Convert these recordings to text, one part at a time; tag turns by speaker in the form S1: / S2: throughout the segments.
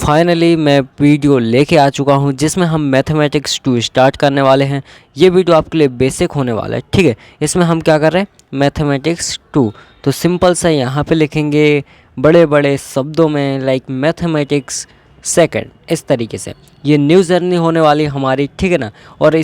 S1: Finally मैं video लेके आ चुका हूँ जिसमें हम मैथमेटिक्स 2 स्टार्ट करने वाले हैं। ये वीडियो आपके लिए बेसिक होने वाला है, ठीक है। इसमें हम क्या कर रहे हैं, मैथमेटिक्स 2। तो सिंपल सा यहाँ पे लिखेंगे बड़े बड़े शब्दों में, लाइक मैथमेटिक्स सेकंड, इस तरीके से। ये न्यू जर्नी होने वाली हमारी, ठीक है ना। और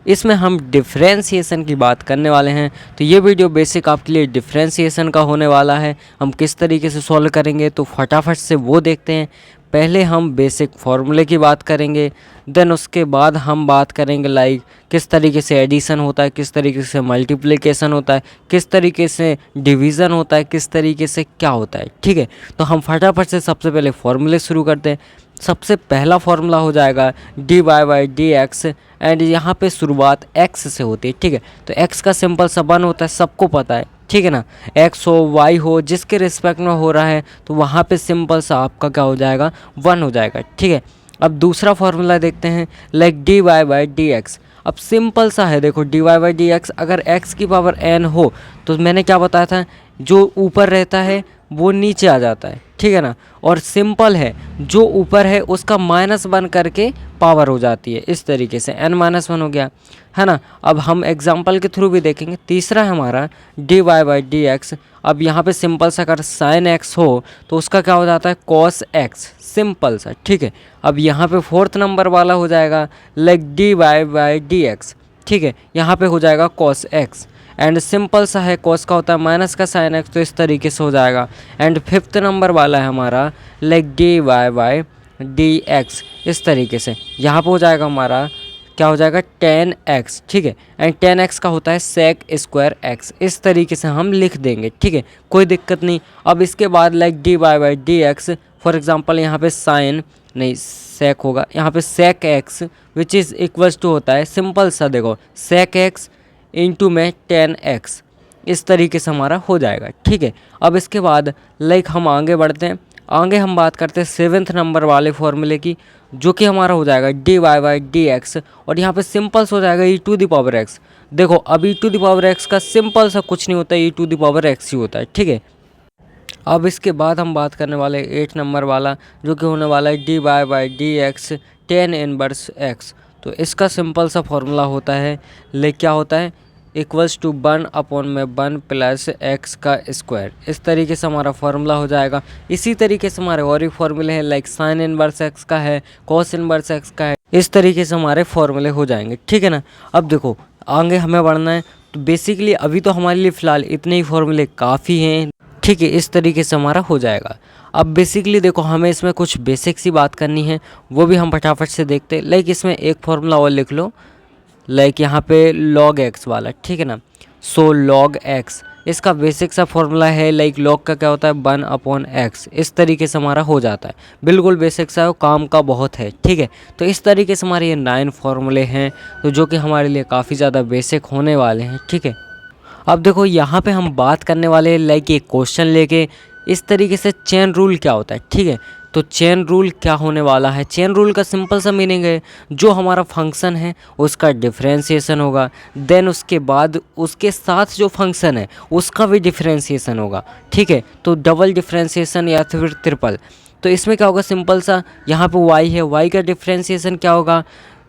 S1: इसमें हम डिफ्रेंशिएशन की बात करने वाले हैं। तो ये वीडियो बेसिक आपके लिए डिफ्रेंशिएशन का होने वाला है। हम किस तरीके से सॉल्व करेंगे तो फटाफट से वो देखते हैं। पहले हम बेसिक फार्मूले की बात करेंगे, देन उसके बाद हम बात करेंगे लाइक किस तरीके से एडिशन होता है, किस तरीके से मल्टीप्लिकेशन होता है, किस तरीके से डिवीज़न होता है, किस तरीके से क्या होता है, ठीक है। तो हम फटाफट से सबसे पहले फार्मूले शुरू करते हैं। सबसे पहला फार्मूला हो जाएगा dy by d x, and यहाँ पे शुरुआत x से होती है, ठीक है। तो x का सिंपल सा 1 होता है, सबको पता है, ठीक है ना। x हो y हो जिसके रिस्पेक्ट में हो रहा है तो वहाँ पे सिंपल सा आपका क्या हो जाएगा, 1 हो जाएगा, ठीक है। अब दूसरा फार्मूला देखते हैं, like dy by d x. अब सिंपल सा है, देखो dy बाई डी एक्स, अगर x की पावर n हो तो मैंने क्या बताया था, जो ऊपर रहता है वो नीचे आ जाता है, ठीक है ना। और सिंपल है, जो ऊपर है उसका -1 करके पावर हो जाती है, इस तरीके से n-1 हो गया, है ना। अब हम एग्जांपल के थ्रू भी देखेंगे। तीसरा है हमारा dy बाई डी एक्स। अब यहाँ पे सिंपल सा अगर sin x हो तो उसका क्या हो जाता है, cos x, सिंपल सा, ठीक है। अब यहाँ पे फोर्थ नंबर वाला हो जाएगा like dy by d x, ठीक है। यहाँ पे हो जाएगा cos x, एंड सिंपल सा है, cos का होता है माइनस का sin x, तो इस तरीके से हो जाएगा। एंड फिफ्थ नंबर वाला है हमारा like dy by d x, इस तरीके से। यहाँ पे हो जाएगा हमारा क्या हो जाएगा, tan x, ठीक है। एंड tan x का होता है sec स्क्वायर x, इस तरीके से हम लिख देंगे, ठीक है, कोई दिक्कत नहीं। अब इसके बाद like dy by d x, for example यहाँ पे sin नहीं sec होगा, यहाँ पे sec x which is equals to होता है, सिंपल सा देखो sec x इंटू में tan x, इस तरीके से हमारा हो जाएगा, ठीक है। अब इसके बाद लाइक हम आगे बढ़ते हैं। आगे हम बात करते हैं 7th नंबर वाले फॉर्मूले की, जो कि हमारा हो जाएगा dy बाई डी एक्स, और यहाँ पे सिंपल हो जाएगा e to the power x। देखो अब e to the power x का सिंपल सा कुछ नहीं होता है, e to the power x ही होता है, ठीक है। अब इसके बाद हम बात करने वाले 8 नंबर वाला, जो कि होने वाला है dy by d x tan inverse x। तो इसका सिंपल सा फॉर्मूला होता है, ले क्या होता है, इक्वल्स टू 1/1 प्लस x का स्क्वायर, इस तरीके से हमारा फार्मूला हो जाएगा। इसी तरीके से हमारे और भी फार्मूले हैं, लाइक साइन इनवर्स x का है, कॉस इनवर्स x का है, इस तरीके से हमारे फार्मूले हो जाएंगे, ठीक है ना। अब देखो आगे हमें बढ़ना है, तो बेसिकली अभी तो हमारे लिए फ़िलहाल इतने ही फार्मूले काफ़ी हैं, ठीक है। इस तरीके से हमारा हो जाएगा। अब बेसिकली देखो हमें इसमें कुछ बेसिक सी बात करनी है, वो भी हम फटाफट से देखते हैं। लाइक इसमें एक फार्मूला और लिख लो, लाइक यहाँ पे log x वाला, ठीक है ना। सो log x इसका बेसिक सा फॉर्मूला है, लाइक log का क्या होता है, 1/x, इस तरीके से हमारा हो जाता है। बिल्कुल बेसिक सा है, काम का बहुत है, ठीक है। तो इस तरीके से हमारे ये 9 फार्मूले हैं, तो जो कि हमारे लिए काफ़ी ज़्यादा बेसिक होने वाले हैं, ठीक है। अब देखो यहाँ पे हम बात करने वाले हैं लाइक एक क्वेश्चन लेके, इस तरीके से चेन रूल क्या होता है, ठीक है। तो चेन रूल क्या होने वाला है, चेन रूल का सिंपल सा मीनिंग है, जो हमारा फंक्शन है उसका डिफरेंशिएशन होगा, देन उसके बाद उसके साथ जो फंक्शन है उसका भी डिफरेंशिएशन होगा, ठीक है। तो डबल डिफरेंशिएशन या फिर ट्रिपल। तो इसमें क्या होगा, सिंपल सा यहाँ पे y है, y का डिफरेंशिएशन क्या होगा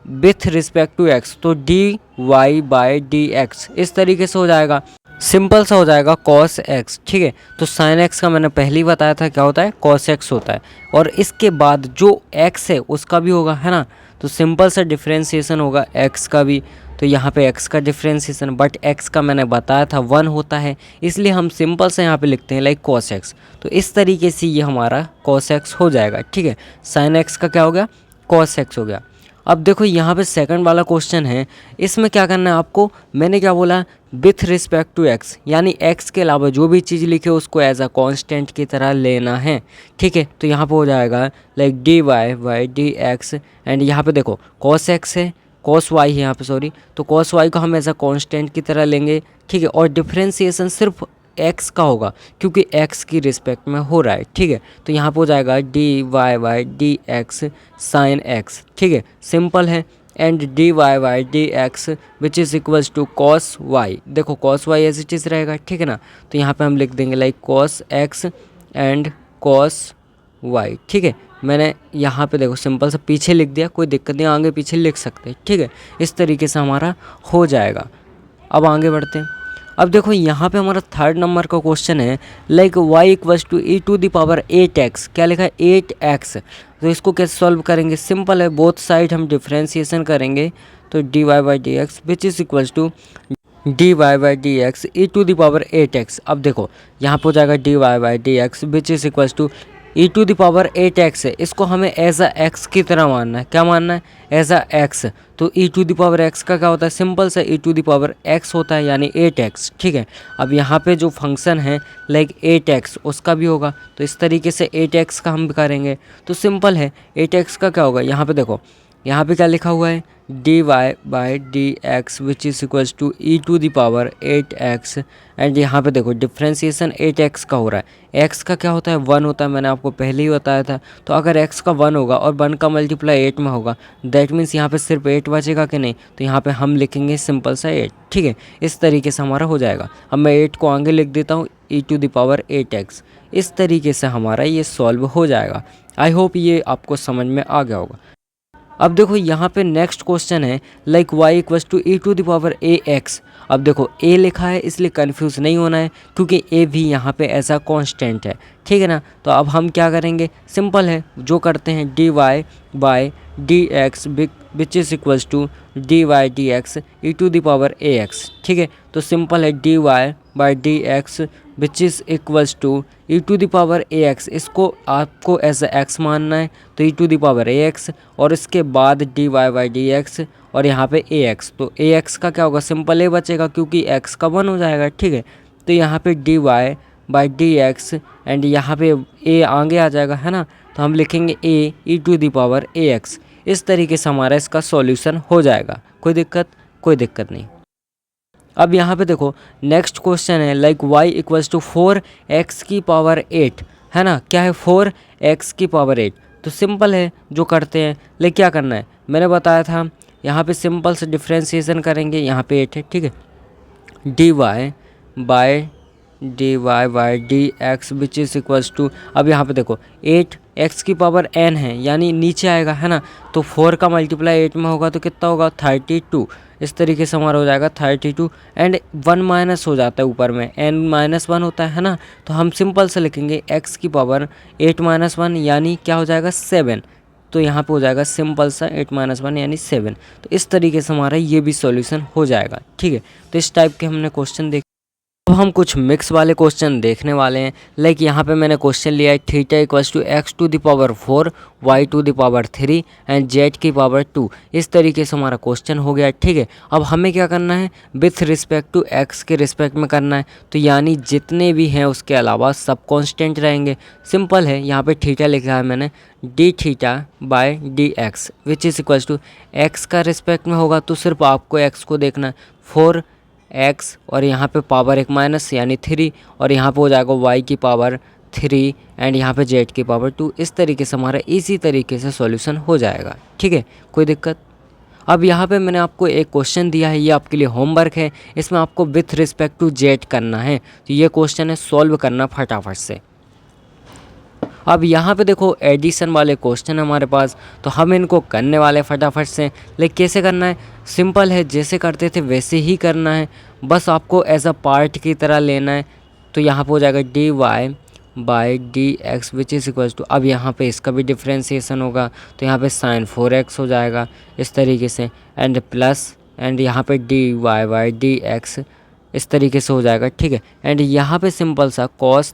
S1: विथ रिस्पेक्ट टू x, तो dy बाई डी एक्स, इस तरीके से हो जाएगा। सिंपल सा हो जाएगा cos x, ठीक है। तो sin x का मैंने पहले ही बताया था क्या होता है, cos x होता है। और इसके बाद जो x है उसका भी होगा, है ना। तो सिंपल सा डिफरेंशिएशन होगा x का भी, तो यहाँ पे x का डिफरेंशिएशन, बट x का मैंने बताया था 1 होता है, इसलिए हम सिंपल से यहाँ पे लिखते हैं लाइक cos x। तो इस तरीके से ये हमारा cos x हो जाएगा, ठीक है। sin x का क्या हो गया, cos x हो गया। अब देखो यहाँ पे सेकंड वाला क्वेश्चन है, इसमें क्या करना है आपको, मैंने क्या बोला, विथ रिस्पेक्ट टू x, यानी x के अलावा जो भी चीज़ लिखे उसको एज अ कांस्टेंट की तरह लेना है, ठीक है। तो यहाँ पे हो जाएगा like dy by d x, and यहाँ पे देखो cos x है, cos y है यहाँ पे, सॉरी, तो cos y को हम एज अ कांस्टेंट की तरह लेंगे, ठीक है। और डिफरेंशिएशन सिर्फ x का होगा क्योंकि x की रिस्पेक्ट में हो रहा है, ठीक है। तो यहाँ पे हो जाएगा dy by d x sine x, ठीक है, सिंपल है। And dy by d x which is equals to cos y, देखो cos y as it is रहेगा, ठीक है ना। तो यहाँ पे हम लिख देंगे like cos x and cos y. ठीक है, मैंने यहाँ पे देखो सिंपल सा पीछे लिख दिया, कोई दिक्कत नहीं, आगे पीछे लिख सकते हैं। ठीक है, इस तरीके से हमारा हो जाएगा। अब आगे बढ़ते हैं। अब देखो यहाँ पे हमारा थर्ड नंबर का क्वेश्चन है like y equals to e to the power 8x। क्या लिखा है 8x। तो इसको कैसे सॉल्व करेंगे, सिंपल है, बोथ साइड हम डिफ्रेंशिएशन करेंगे तो d y by d x which is equals to d y by d x e to the power 8x। अब देखो यहाँ पे हो जाएगा d y by d x which is equals to e to the power 8x है, इसको हमें as a x की तरह मानना है। क्या मानना है, एज अ एक्स। तो e to the power x का क्या होता है, सिंपल सा e to the power x होता है, यानी 8x। ठीक है, अब यहाँ पे जो फंक्शन है लाइक 8x उसका भी होगा, तो इस तरीके से 8x का हम भी करेंगे। तो सिंपल है, 8x का क्या होगा, यहाँ पे देखो, यहाँ पे क्या लिखा हुआ है d y by d x which is equals to e to the power 8x। And यहाँ पे देखो डिफ्रेंशिएशन 8x का हो रहा है, x का क्या होता है 1 होता है, मैंने आपको पहले ही बताया था। तो अगर x का 1 होगा और 1 का मल्टीप्लाई 8 में होगा, दैट मीन्स यहाँ पे सिर्फ 8 बचेगा कि नहीं, तो यहाँ पे हम लिखेंगे सिंपल सा 8। ठीक है, इस तरीके से हमारा हो जाएगा। अब मैं 8 को आगे लिख देता हूँ ई टू द पावर 8x। इस तरीके से हमारा ये सॉल्व हो जाएगा। आई होप ये आपको समझ में आ गया होगा। अब देखो यहाँ पे नेक्स्ट क्वेश्चन है like y equals to e to the power a x. अब देखो a लिखा है इसलिए कंफ्यूज नहीं होना है, क्योंकि a भी यहाँ पे ऐसा कांस्टेंट है। ठीक है ना, तो अब हम क्या करेंगे, सिंपल है, जो करते हैं d y by d x which is equals to d y d x e to the power a x. ठीक है, तो सिंपल है d y by d x which is equals to e to the power a x. इसको आपको as x मानना है, तो e to the power a x और इसके बाद d y by d x और यहाँ पे ए एक्स। तो ए एक्स का क्या होगा, सिंपल ए बचेगा क्योंकि एक्स का 1 हो जाएगा। ठीक है, तो यहाँ पे d y by d x and यहाँ पे ए आगे आ जाएगा, है ना, तो हम लिखेंगे a e to the power a x. इस तरीके से हमारा इसका सॉल्यूशन हो जाएगा। कोई दिक्कत नहीं। अब यहाँ पे देखो नेक्स्ट क्वेश्चन है like y equals to 4x की पावर 8, है ना, क्या है 4x की पावर 8। तो सिंपल है, जो करते हैं, लेकिन क्या करना है मैंने बताया था, यहाँ पे सिंपल से डिफ्रेंशिएशन करेंगे, यहाँ पे 8 है। ठीक है, d y by d x which is equals to, अब यहाँ पे देखो 8x की पावर n है, यानी नीचे आएगा, है ना, तो 4 का मल्टीप्लाई 8 में होगा तो कितना होगा 32। इस तरीके से हमारा हो जाएगा 32 एंड 1 माइनस हो जाता है ऊपर में, n-1 होता है ना, तो हम सिंपल से लिखेंगे x की पावर 8-1 यानी क्या हो जाएगा 7। तो यहाँ पे हो जाएगा सिंपल सा 8-1 यानी 7। तो इस तरीके से हमारा ये भी सॉल्यूशन हो जाएगा। ठीक है, तो इस टाइप के हमने क्वेश्चन देखे। अब हम कुछ मिक्स वाले क्वेश्चन देखने वाले हैं। लाइक यहाँ पे मैंने क्वेश्चन लिया है theta equals to x to the power 4 y to the power 3 and z की पावर 2। इस तरीके से हमारा क्वेश्चन हो गया। ठीक है, अब हमें क्या करना है, विथ रिस्पेक्ट टू एक्स के रिस्पेक्ट में करना है, तो यानी जितने भी हैं उसके अलावा सब कॉन्स्टेंट रहेंगे। सिंपल है, यहाँ पे थीटा लिखा है मैंने d theta by d x which is equals to x का रिस्पेक्ट में होगा तो सिर्फ आपको एक्स को देखना है 4x और यहाँ पे पावर एक माइनस यानी 3 और यहाँ पे हो जाएगा y की पावर 3 एंड यहाँ पे z की पावर 2। इस तरीके से हमारा इसी तरीके से सॉल्यूशन हो जाएगा। ठीक है, कोई दिक्कत। अब यहाँ पे मैंने आपको एक क्वेश्चन दिया है, ये आपके लिए होमवर्क है, इसमें आपको विथ रिस्पेक्ट टू z करना है। तो ये क्वेश्चन है, सॉल्व करना फटाफट से। अब यहाँ पे देखो एडिशन वाले क्वेश्चन हमारे पास, तो हम इनको करने वाले फटाफट से। लेकिन कैसे करना है, सिंपल है, जैसे करते थे वैसे ही करना है, बस आपको एज अ पार्ट की तरह लेना है। तो यहाँ पे हो जाएगा d y by d x which is equals to, अब यहाँ पे इसका भी डिफ्रेंशिएशन होगा तो यहाँ पे साइन 4x हो जाएगा इस तरीके से एंड प्लस एंड यहाँ पे d y by d x इस तरीके से हो जाएगा। ठीक है, एंड यहाँ पे सिंपल सा cos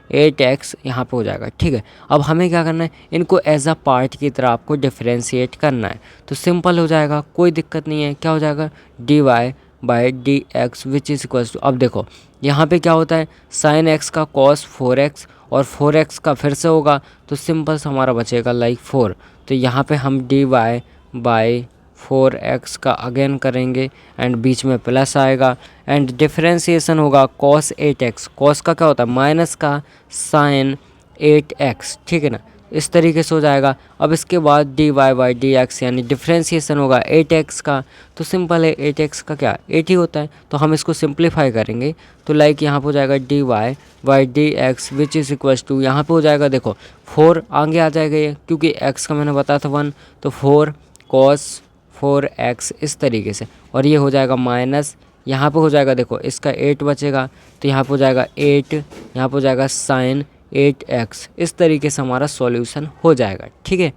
S1: 8x यहाँ पे हो जाएगा। ठीक है, अब हमें क्या करना है, इनको एज अ पार्ट की तरह आपको डिफ्रेंशिएट करना है। तो सिंपल हो जाएगा, कोई दिक्कत नहीं है। क्या हो जाएगा, d y by d x which is equals to, अब देखो यहाँ पे क्या होता है, साइन x का cos 4x और 4x का फिर से होगा तो सिंपल से हमारा बचेगा लाइक 4। तो यहाँ पे हम डी वाई बाई 4x का अगेन करेंगे एंड बीच में प्लस आएगा एंड डिफ्रेंशिएशन होगा cos 8x। cos का क्या होता है, माइनस का साइन 8x। ठीक है ना, इस तरीके से हो जाएगा। अब इसके बाद d y by d x यानी डिफ्रेंसिएशन होगा 8x का, तो सिंपल है 8x का क्या 8 ही होता है, तो हम इसको सिंप्लीफाई करेंगे तो लाइक यहाँ पे हो जाएगा d y by d x which is equals to, यहाँ पे हो जाएगा देखो 4 आगे आ जाएगा ये, क्योंकि x का मैंने बताया था 1, तो 4 cos 4x इस तरीके से, और ये हो जाएगा माइनस, यहाँ पे हो जाएगा देखो इसका 8 बचेगा, तो यहाँ पे हो जाएगा 8, यहाँ पे हो जाएगा साइन 8x, इस तरीके से हमारा सॉल्यूशन हो जाएगा। ठीक है,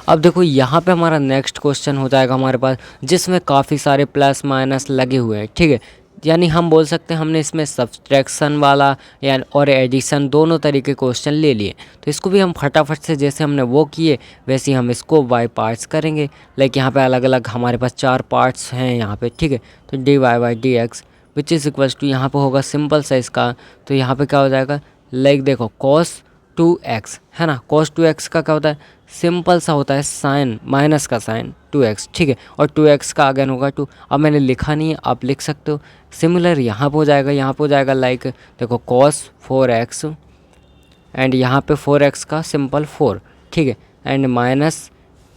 S1: अब देखो यहाँ पे हमारा नेक्स्ट क्वेश्चन हो जाएगा हमारे पास, जिसमें काफ़ी सारे प्लस माइनस लगे हुए हैं। ठीक है, यानी हम बोल सकते हैं हमने इसमें सब्सट्रैक्शन वाला या और एडिशन दोनों तरीके क्वेश्चन ले लिए, तो इसको भी हम फटाफट से जैसे हमने वो किए वैसे ही हम इसको बाय पार्ट्स करेंगे। लाइक यहाँ पे अलग अलग हमारे पास 4 पार्ट्स हैं यहाँ पे। ठीक है, तो d y by d x which is equals to, यहाँ पे होगा सिंपल सा इसका, तो यहाँ पे क्या हो जाएगा लाइक देखो cos 2x है ना, cos 2x का क्या होता है सिंपल सा होता है साइन माइनस का साइन 2x। ठीक है, और 2x का अगेन होगा 2, अब मैंने लिखा नहीं है आप लिख सकते हो। सिमिलर यहाँ पे हो जाएगा, यहाँ पे हो जाएगा लाइक देखो cos 4x एंड यहाँ पे 4x का सिंपल 4। ठीक है, and minus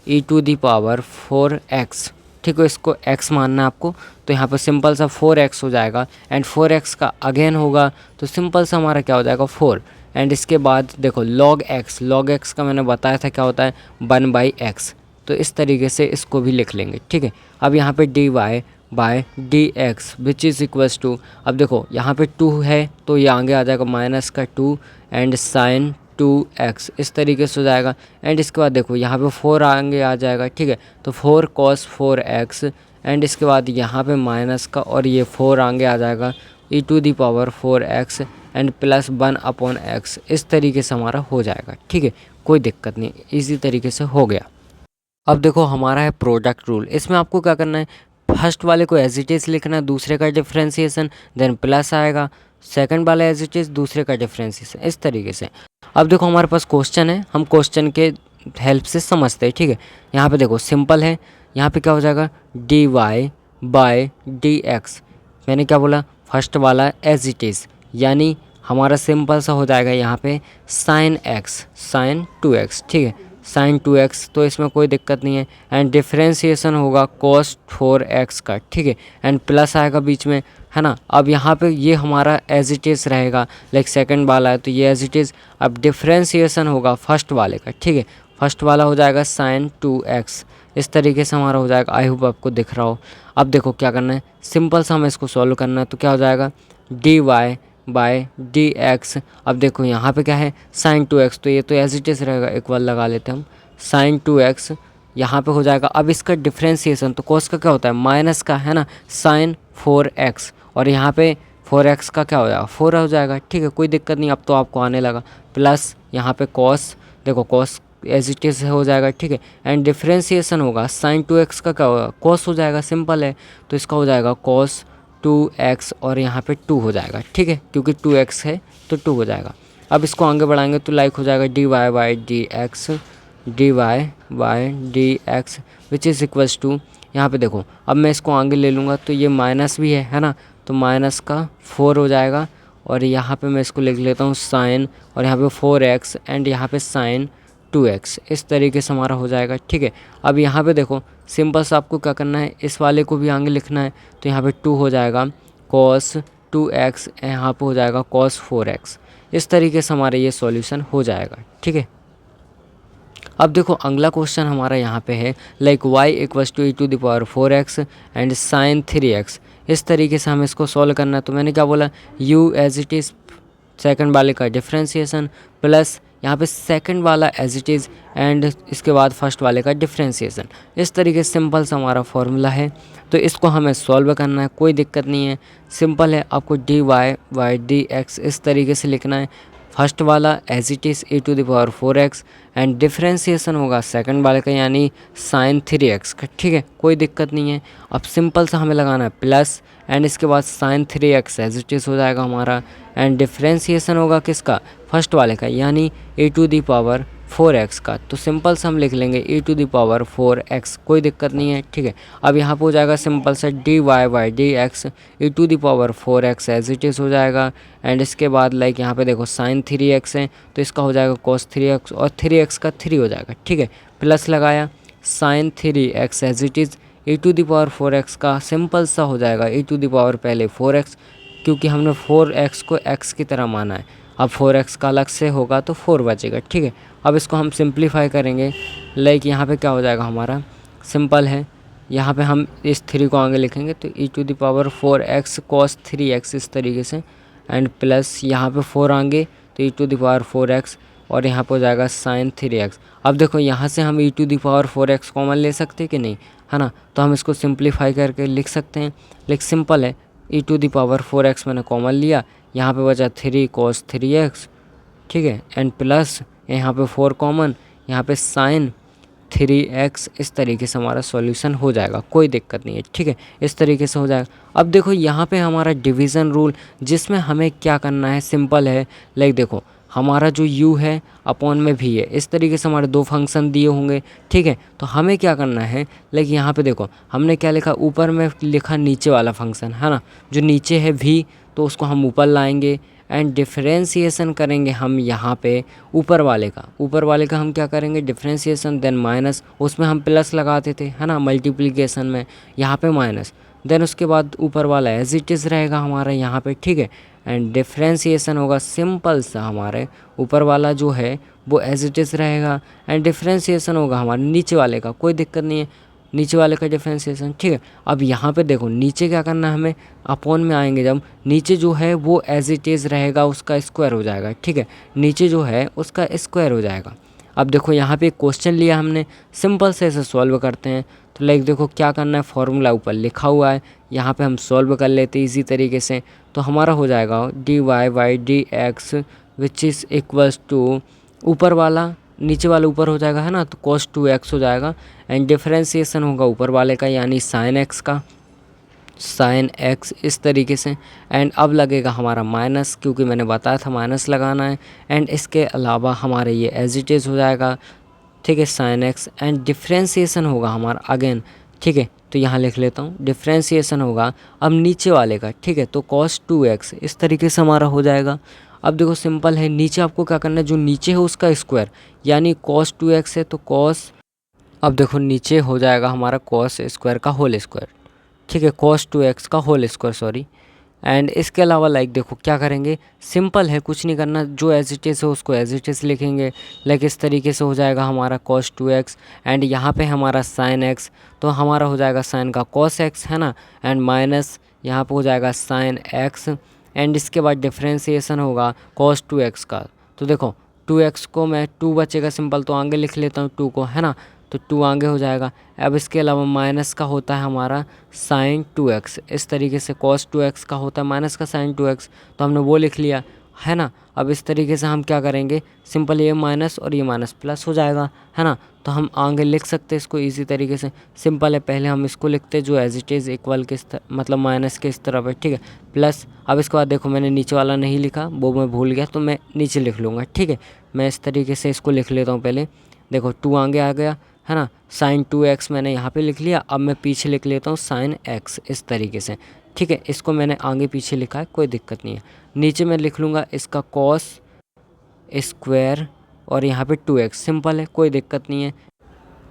S1: e to the power 4x। ठीक है, इसको x मानना है आपको, तो यहाँ पर सिंपल सा 4x हो जाएगा एंड 4x का अगेन होगा, तो सिंपल सा हमारा क्या हो जाएगा 4, एंड इसके बाद देखो log x का मैंने बताया था क्या होता है 1/x, तो इस तरीके से इसको भी लिख लेंगे। ठीक है, अब यहाँ पे d y by d x which is equals to, अब देखो यहाँ पे 2 है तो ये आगे आ जाएगा माइनस का 2 एंड साइन 2x इस तरीके से हो जाएगा, एंड इसके बाद देखो यहाँ पे 4 आगे आ जाएगा। ठीक है, तो 4 cos 4x एंड इसके बाद यहाँ पे माइनस का और ये 4 आगे आ जाएगा e to the power 4x and plus 1/x, इस तरीके से हमारा हो जाएगा। ठीक है, कोई दिक्कत नहीं, इसी तरीके से हो गया। अब देखो हमारा है प्रोडक्ट रूल, इसमें आपको क्या करना है फर्स्ट वाले को एज इट इज़ लिखना है, दूसरे का डिफ्रेंसिएशन, देन प्लस आएगा, सेकंड वाला एज इट इज़, दूसरे का डिफ्रेंसिएशन, इस तरीके से। अब देखो हमारे पास क्वेश्चन है, हम क्वेश्चन के हेल्प से समझते हैं। ठीक है, यहाँ पे देखो सिंपल है, यहाँ पे क्या हो जाएगा d y by d x, मैंने क्या बोला फर्स्ट वाला एज इट इज़, यानी हमारा सिंपल सा हो जाएगा यहाँ पे साइन एक्स साइन 2x। ठीक है, साइन 2x, तो इसमें कोई दिक्कत नहीं है, एंड डिफ्रेंसिएशन होगा cos 4x का। ठीक है, एंड प्लस आएगा बीच में, है ना। अब यहाँ पे ये हमारा एज इट इज़ रहेगा, लाइक सेकंड वाला है तो ये एज इट इज़। अब डिफ्रेंसिएशन होगा फर्स्ट वाले का। ठीक है, फर्स्ट वाला हो जाएगा साइन 2x, इस तरीके से हमारा हो जाएगा। आई होप आपको दिख रहा हो। अब देखो क्या करना है, सिंपल सा हमें इसको सॉल्व करना है, तो क्या हो जाएगा d y by d x. अब देखो यहाँ पे क्या है साइन 2x, तो ये तो एज इट इज़ रहेगा, एक बार लगा लेते हैं हम साइन 2x, यहाँ पे हो जाएगा। अब इसका डिफ्रेंसिएशन, तो cos का क्या होता है माइनस का, है ना, साइन 4x, और यहाँ पे 4x का क्या हो जाएगा 4 हो जाएगा। ठीक है, कोई दिक्कत नहीं, अब तो आपको आने लगा, प्लस यहाँ पे cos, देखो cos एज इट इज़ हो जाएगा। ठीक है, एंड डिफ्रेंसिएशन होगा साइन 2x का क्या होगा cos हो जाएगा, सिंपल है, तो इसका हो जाएगा cos 2x और यहाँ पे 2 हो जाएगा। ठीक है, क्योंकि 2x है तो 2 हो जाएगा। अब इसको आगे बढ़ाएंगे तो लाइक हो जाएगा d y by d x which is equals to, यहाँ पे देखो अब मैं इसको आगे ले लूँगा तो ये माइनस भी है ना, तो माइनस का 4 हो जाएगा, और यहाँ पे मैं इसको लिख लेता हूँ साइन, और यहाँ पे 4x एंड यहाँ पे साइन 2x, इस तरीके से हमारा हो जाएगा। ठीक है, अब यहाँ पे देखो सिंपल सा आपको क्या करना है, इस वाले को भी आगे लिखना है, तो यहाँ पे 2 हो जाएगा cos 2x, यहाँ पे हो जाएगा cos 4x, इस तरीके से हमारा ये सॉल्यूशन हो जाएगा। ठीक है, अब देखो अगला क्वेश्चन हमारा यहाँ पे है like y equals to e to the power 4x and sine 3x, इस तरीके से हमें इसको सॉल्व करना है। तो मैंने क्या बोला u as it is, second वाले का डिफ्रेंसिएशन, प्लस यहाँ पे सेकंड वाला एज इट इज़, एंड इसके बाद फर्स्ट वाले का डिफ्रेंसिएशन, इस तरीके से सिंपल सा हमारा फॉर्मूला है। तो इसको हमें सॉल्व करना है, कोई दिक्कत नहीं है, सिंपल है, आपको d y by d x इस तरीके से लिखना है। फर्स्ट वाला as it is e to the power 4x and differentiation होगा सेकंड वाले का यानी साइन 3x का। ठीक है, कोई दिक्कत नहीं है। अब सिंपल सा हमें लगाना है प्लस, एंड इसके बाद sign 3x as it is हो जाएगा हमारा, एंड डिफ्रेंसिएशन होगा किसका फर्स्ट वाले का यानी e to the power 4x का, तो सिंपल सा हम लिख लेंगे e to the power 4x, कोई दिक्कत नहीं है, ठीक है। अब यहाँ पे हो जाएगा सिंपल सा dy by d x e to the power 4x as it is हो जाएगा। एंड इसके बाद लाइक यहाँ पे देखो साइन 3x है तो इसका हो जाएगा cos 3x और 3x का 3 हो जाएगा, ठीक है। प्लस लगाया sine 3x as it is e to the power 4x का सिंपल सा हो जाएगा e टू द पावर पहले 4x, क्योंकि हमने 4x को x की तरह माना है। अब 4x का अलग से होगा तो 4 बचेगा, ठीक है। अब इसको हम सिंप्लीफाई करेंगे, लाइक यहाँ पे क्या हो जाएगा हमारा, सिंपल है, यहाँ पे हम इस 3 को आगे लिखेंगे तो e to the power 4x cos 3x इस तरीके से, एंड प्लस यहाँ पे 4 आगे तो e to the power 4x और यहाँ पे हो जाएगा साइन 3x। अब देखो यहाँ से हम e to the power 4x common ले सकते हैं कि नहीं, है ना, तो हम इसको सिंप्लीफाई करके लिख सकते हैं। लेकिन सिंपल है, e to the power 4x मैंने कॉमन लिया, यहाँ पे बचा 3 cos 3x, ठीक है, एंड प्लस यहाँ पे 4 कॉमन, यहाँ पे साइन 3x, इस तरीके से हमारा सॉल्यूशन हो जाएगा, कोई दिक्कत नहीं है, ठीक है। इस तरीके से हो जाएगा। अब देखो यहाँ पे हमारा डिवीज़न रूल, जिसमें हमें क्या करना है, सिंपल है, लाइक देखो हमारा जो u है अपॉन में v है, इस तरीके से हमारे दो फंक्शन दिए होंगे, ठीक है। तो हमें क्या करना है, लाइक यहाँ पे देखो हमने क्या लिखा, ऊपर में लिखा नीचे वाला फंक्शन, है ना, जो नीचे है v, तो उसको हम ऊपर लाएंगे एंड डिफरेंशिएशन करेंगे हम यहाँ पे ऊपर वाले का हम क्या करेंगे, डिफरेंशिएशन, देन माइनस, उसमें हम प्लस लगाते थे, है ना, मल्टीप्लिकेशन में, यहाँ पे माइनस, देन उसके बाद ऊपर वाला एज इट इज़ रहेगा हमारा यहाँ पे, ठीक है। एंड डिफरेंशिएशन होगा सिंपल सा, हमारे ऊपर वाला जो है वो एज इट इज़ रहेगा, एंड डिफरेंशिएशन होगा हमारे नीचे वाले का, कोई दिक्कत नहीं है, नीचे वाले का डिफरेंशिएशन, ठीक है। अब यहाँ पे देखो नीचे क्या करना है हमें, अपॉन में आएंगे जब, नीचे जो है वो एज इट इज़ रहेगा, उसका स्क्वायर हो जाएगा, ठीक है, नीचे जो है उसका स्क्वायर हो जाएगा। अब देखो यहाँ पे एक क्वेश्चन लिया हमने, सिंपल से इसे सॉल्व करते हैं। तो लाइक देखो क्या करना है, फॉर्मूला ऊपर लिखा हुआ है, यहाँ पे हम सॉल्व कर लेते हैं इजी तरीके से। तो हमारा हो जाएगा dy by d x which is equals to, ऊपर वाला नीचे वाला ऊपर हो जाएगा, है ना, तो cos 2x हो जाएगा, एंड डिफरेंशिएशन होगा ऊपर वाले का यानी साइन x का, साइन x इस तरीके से, एंड अब लगेगा हमारा माइनस, क्योंकि मैंने बताया था माइनस लगाना है, एंड इसके अलावा हमारे ये एज इट इज़ हो जाएगा, ठीक है, साइन x, एंड डिफरेंशिएशन होगा हमारा अगेन, ठीक है। तो यहाँ लिख लेता हूँ, डिफरेंशिएशन होगा अब नीचे वाले का, ठीक है, तो cos 2x इस तरीके से हमारा हो जाएगा। अब देखो सिंपल है, नीचे आपको क्या करना है, जो नीचे है उसका स्क्वायर, यानी cos 2x है तो cos, अब देखो नीचे हो जाएगा हमारा cos स्क्वायर का होल स्क्वायर, ठीक है, cos 2x का होल स्क्वायर, सॉरी। एंड इसके अलावा लाइक देखो क्या करेंगे, सिंपल है, कुछ नहीं करना, जो एज इट इज़ है उसको एज इट इज़ लिखेंगे, लाइक इस तरीके से हो जाएगा हमारा cos 2x, एंड यहाँ पे हमारा sin x, तो हमारा हो जाएगा साइन का cos x, है ना, एंड माइनस यहाँ पे हो जाएगा sin x, एंड इसके बाद डिफरेंशिएशन होगा cos 2x का। तो देखो 2x को मैं 2 बचेगा सिंपल, तो आगे लिख लेता हूँ 2 को, है ना, तो 2 आगे हो जाएगा। अब इसके अलावा माइनस का होता है हमारा sin 2x, इस तरीके से cos 2x का होता है माइनस का sin 2x, तो हमने वो लिख लिया, है ना। अब इस तरीके से हम क्या करेंगे, सिंपल ये माइनस और ये माइनस प्लस हो जाएगा, है ना, तो हम आगे लिख सकते हैं इसको इजी तरीके से। सिंपल है, पहले हम इसको लिखते जो एज इट इज़ इक्वल के मतलब माइनस के इस तरफ है, ठीक है, प्लस। अब इसके बाद देखो मैंने नीचे वाला नहीं लिखा, वो मैं भूल गया, तो मैं नीचे लिख लूँगा, ठीक है। मैं इस तरीके से इसको लिख लेता हूँ, पहले देखो 2 आगे आ गया, है ना, sin 2x मैंने यहाँ पे लिख लिया। अब मैं पीछे लिख लेता हूँ sin x इस तरीके से, ठीक है, इसको मैंने आगे पीछे लिखा है, कोई दिक्कत नहीं है। नीचे मैं लिख लूँगा इसका cos स्क्वायर और यहाँ पे 2x, सिंपल है, कोई दिक्कत नहीं है।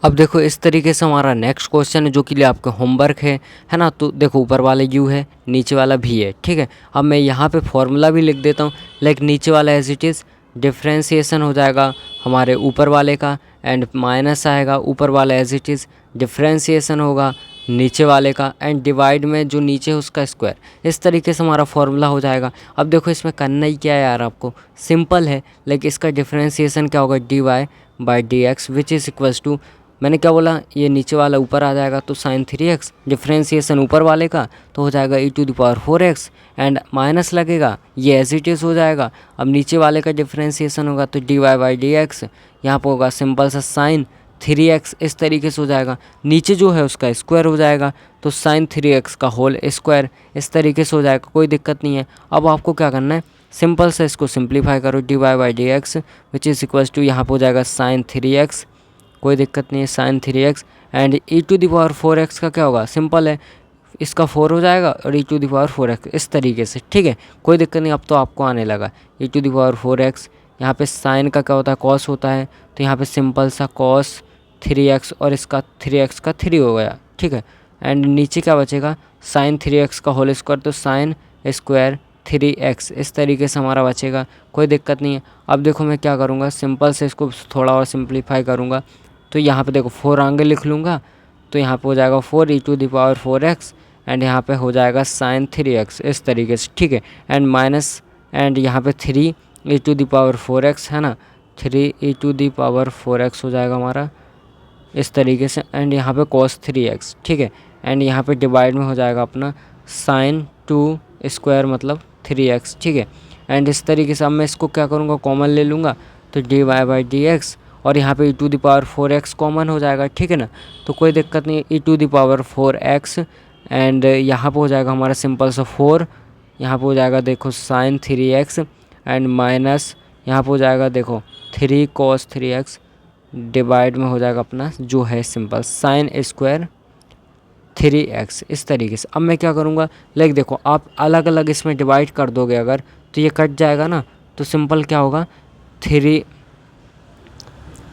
S1: अब देखो इस तरीके से हमारा नेक्स्ट क्वेश्चन है, जो कि लिए आपका होमवर्क है ना। तो देखो ऊपर वाला u है, नीचे वाला v है, ठीक है। अब मैं यहाँ पे फॉर्मूला भी लिख देता हूँ, लाइक नीचे वाला एज इट इज़, डिफरेंशिएशन हो जाएगा हमारे ऊपर वाले का, एंड माइनस आएगा, ऊपर वाला एज इट इज़, डिफरेंशिएशन होगा नीचे वाले का, एंड डिवाइड में जो नीचे है उसका स्क्वायर। इस तरीके से हमारा फॉर्मूला हो जाएगा। अब देखो इसमें करना ही क्या है यार, आपको सिंपल है, लाइक इसका डिफरेंशिएशन क्या होगा, dy by d x which is equals to, मैंने क्या बोला, ये नीचे वाला ऊपर आ जाएगा तो sin 3x, डिफरेंशिएशन ऊपर वाले का तो हो जाएगा e to the power 4x, and minus लगेगा, ये एज इट इज़ हो जाएगा। अब नीचे वाले का डिफरेंशिएशन होगा तो dy बाई डी एक्स, यहाँ पर होगा सिंपल सा sin 3x, इस तरीके से हो जाएगा। नीचे जो है उसका स्क्वायर हो जाएगा, तो sin 3x का होल स्क्वायर, इस तरीके से हो जाएगा, कोई दिक्कत नहीं है। अब आपको क्या करना है, सिंपल से इसको सिंप्लीफाई करो, dy by d x which is equals to यहाँ पे हो जाएगा साइन 3x, कोई दिक्कत नहीं है, sine 3x and e to the power 4x का क्या होगा, सिंपल है, इसका 4 हो जाएगा और e to the power 4x इस तरीके से, ठीक है, कोई दिक्कत नहीं, अब तो आपको आने लगा e to the power 4x। यहाँ पे साइन का क्या होता है, कॉस होता है, तो यहाँ पे सिंपल सा कॉस 3x और इसका 3x का 3 हो गया, ठीक है, एंड नीचे क्या बचेगा, साइन 3x का होल स्क्वायर, तो साइन स्क्वायर 3x इस तरीके से हमारा बचेगा, कोई दिक्कत नहीं है। अब देखो मैं क्या करूँगा, सिंपल से इसको थोड़ा और सिंप्लीफाई करूँगा, तो यहाँ पे देखो 4 आगे लिख लूँगा, तो यहाँ पे हो जाएगा 4 e to the power 4x and यहाँ पे हो जाएगा साइन 3x इस तरीके से, ठीक है, एंड माइनस एंड यहाँ पे 3 e to the power 4x है ना, 3 e to the power 4x हो जाएगा हमारा इस तरीके से, एंड यहाँ पे cos 3x, ठीक है, एंड यहाँ पे डिवाइड में हो जाएगा अपना साइन 2 स्क्वायर मतलब 3x, ठीक है, एंड इस तरीके से अब मैं इसको क्या करूँगा, कॉमन ले लूँगा, तो dy बाई डी एक्स और यहाँ पे e to the power 4x common हो जाएगा, ठीक है ना, तो कोई दिक्कत नहीं, e to the power 4x and यहाँ पे हो जाएगा हमारा सिंपल सा 4, यहाँ पे हो जाएगा देखो साइन 3x एंड माइनस यहाँ पे हो जाएगा देखो 3 cos 3x डिवाइड में हो जाएगा अपना जो है सिंपल साइन स्क्वायर 3x इस तरीके से। अब मैं क्या करूँगा, लाइक देखो आप अलग अलग इसमें डिवाइड कर दोगे अगर, तो ये कट जाएगा ना, तो सिंपल क्या होगा 3,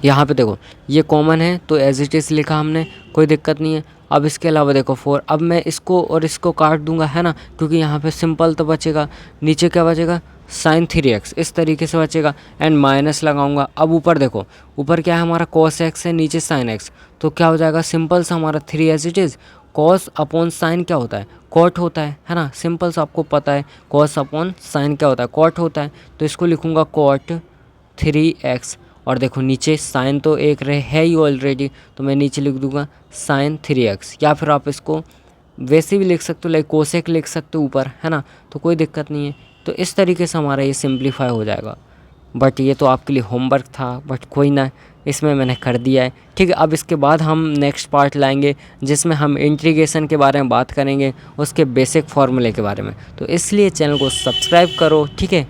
S1: यहाँ पे देखो ये कॉमन है तो एज इट इज़ लिखा हमने, कोई दिक्कत नहीं है। अब इसके अलावा देखो 4, अब मैं इसको और इसको काट दूंगा है ना, क्योंकि यहाँ पे सिंपल तो बचेगा, नीचे क्या बचेगा साइन 3x इस तरीके से बचेगा एंड माइनस लगाऊंगा। अब ऊपर देखो, ऊपर क्या है हमारा cos x है, नीचे sin x, तो क्या हो जाएगा सिंपल सा हमारा 3 as it is, cos upon sine क्या होता है, कॉट होता है ना, सिंपल सा आपको पता है cos अपॉन साइन क्या होता है, कॉट होता है, तो इसको लिखूँगा cot 3x और देखो नीचे साइन तो एक रहे है ही ऑलरेडी, तो मैं नीचे लिख दूंगा साइन 3x, या फिर आप इसको वैसे भी लिख सकते हो लाइक कोसेक लिख सकते हो ऊपर है ना, तो कोई दिक्कत नहीं है। तो इस तरीके से हमारा ये सिंप्लीफाई हो जाएगा, बट ये तो आपके लिए होमवर्क था, बट कोई ना, इसमें मैंने कर दिया है, ठीक है। अब इसके बाद हम नेक्स्ट पार्ट लाएंगे जिसमें हम इंटीग्रेशन के बारे में बात करेंगे, उसके बेसिक फार्मूले के बारे में, तो इसलिए चैनल को सब्सक्राइब करो, ठीक है।